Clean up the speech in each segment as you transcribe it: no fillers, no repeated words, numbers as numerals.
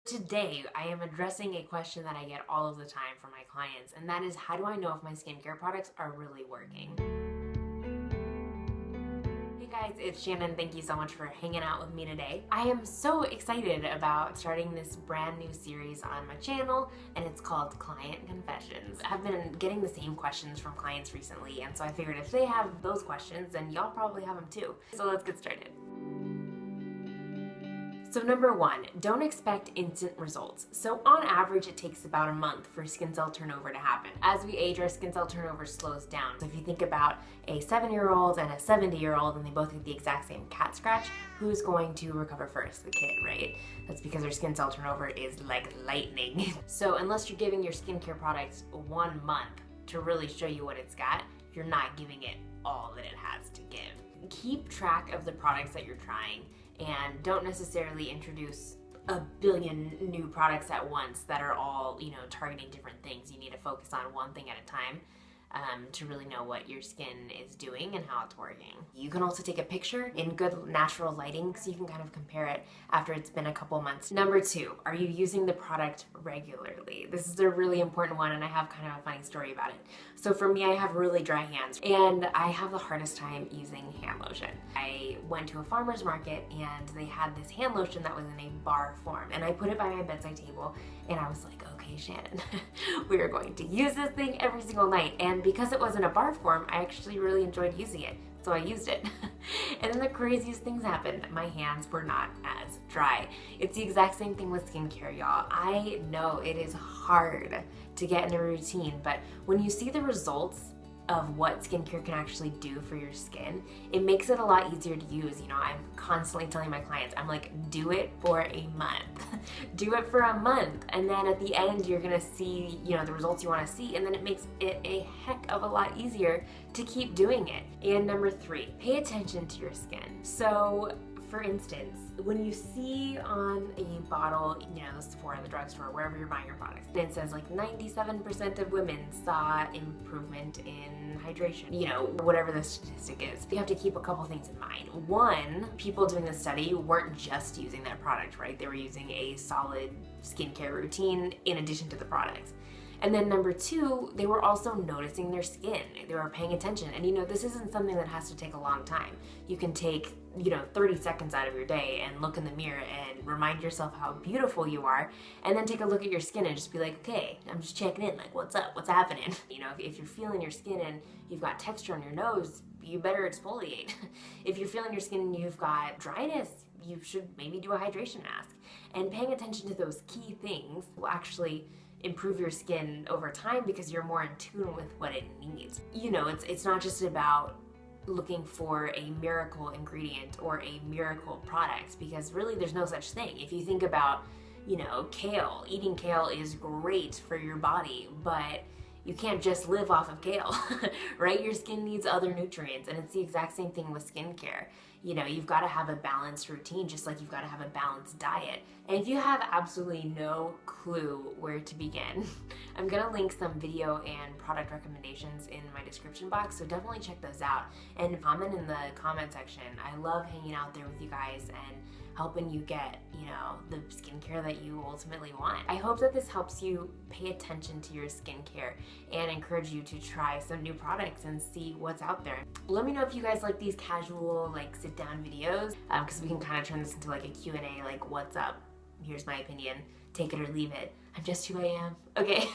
Today, I am addressing a question that I get all of the time from my clients, and that is, how do I know if my skincare products are really working? Hey guys, it's Shannon. Thank you so much for hanging out with me today. I am so excited about starting this brand new series on my channel, and it's called Client Confessions. I've been getting the same questions from clients recently, and so I figured if they have those questions, then y'all probably have them too. So let's get started. So number one, don't expect instant results. So on average, it takes about a month for skin cell turnover to happen. As we age, our skin cell turnover slows down. So if you think about a 7-year-old and a 70-year-old and they both get the exact same cat scratch, who's going to recover first? The kid, right? That's because their skin cell turnover is like lightning. So unless you're giving your skincare products 1 month to really show you what it's got, you're not giving it all that it has to give. Keep track of the products that you're trying, and don't necessarily introduce a billion new products at once that are all, targeting different things. You need to focus on one thing at a time to really know what your skin is doing and how it's working. You can also take a picture in good natural lighting so you can kind of compare it after it's been a couple months. Number two, are you using the product regularly? This is a really important one, and I have kind of a funny story about it. So for me, I have really dry hands and I have the hardest time using hand lotion. I went to a farmer's market and they had this hand lotion that was in a bar form, and I put it by my bedside table and I was like, okay, Shannon, we are going to use this thing every single night. And because it was in a bar form, I actually really enjoyed using it. So I used it. And then the craziest things happened. My hands were not as dry. It's the exact same thing with skincare, y'all. I know it is hard to get in a routine, but when you see the results of what skincare can actually do for your skin, it makes it a lot easier to use. I'm constantly telling my clients, I'm like, do it for a month. Do it for a month, and then at the end you're gonna see, the results you wanna see, and then it makes it a heck of a lot easier to keep doing it. And number three, pay attention to your skin. So for instance, when you see on a bottle, the Sephora, the drugstore, wherever you're buying your products, it says like 97% of women saw improvement in hydration, whatever the statistic is. You have to keep a couple things in mind. One, people doing the study weren't just using that product, right? They were using a solid skincare routine in addition to the products. And then number two, they were also noticing their skin. They were paying attention. And this isn't something that has to take a long time. You can take, 30 seconds out of your day and look in the mirror and remind yourself how beautiful you are, and then take a look at your skin and just be like, okay, I'm just checking in, like, what's up, what's happening? If you're feeling your skin and you've got texture on your nose, you better exfoliate. If you're feeling your skin and you've got dryness, you should maybe do a hydration mask. And paying attention to those key things will actually improve your skin over time because you're more in tune with what it needs. It's not just about looking for a miracle ingredient or a miracle product, because really there's no such thing. If you think about, kale, eating kale is great for your body, but you can't just live off of kale, right? Your skin needs other nutrients, and it's the exact same thing with skincare. You've got to have a balanced routine, just like you've got to have a balanced diet. And if you have absolutely no clue where to begin, I'm going to link some video and product recommendations in my description box, so definitely check those out. And comment in the comment section. I love hanging out there with you guys and helping you get, the skincare that you ultimately want. I hope that this helps you pay attention to your skincare and encourage you to try some new products and see what's out there. Let me know if you guys like these casual, sit down videos, because we can kind of turn this into like a Q&A, like, what's up? Here's my opinion. Take it or leave it. I'm just who I am. Okay.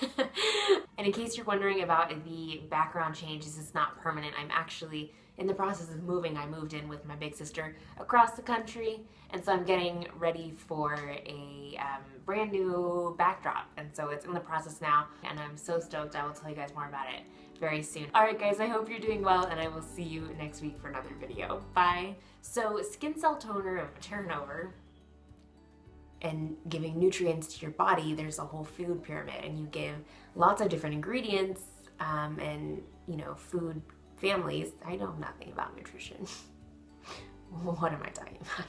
And in case you're wondering about the background changes, it's not permanent. I'm actually in the process of moving. I moved in with my big sister across the country, and so I'm getting ready for a brand new backdrop, and so it's in the process now, and I'm so stoked. I will tell you guys more about it very soon. Alright guys, I hope you're doing well, and I will see you next week for another video. Bye! So skin cell turnover and giving nutrients to your body, there's a whole food pyramid, and you give lots of different ingredients and food families. I know nothing about nutrition. What am I talking about?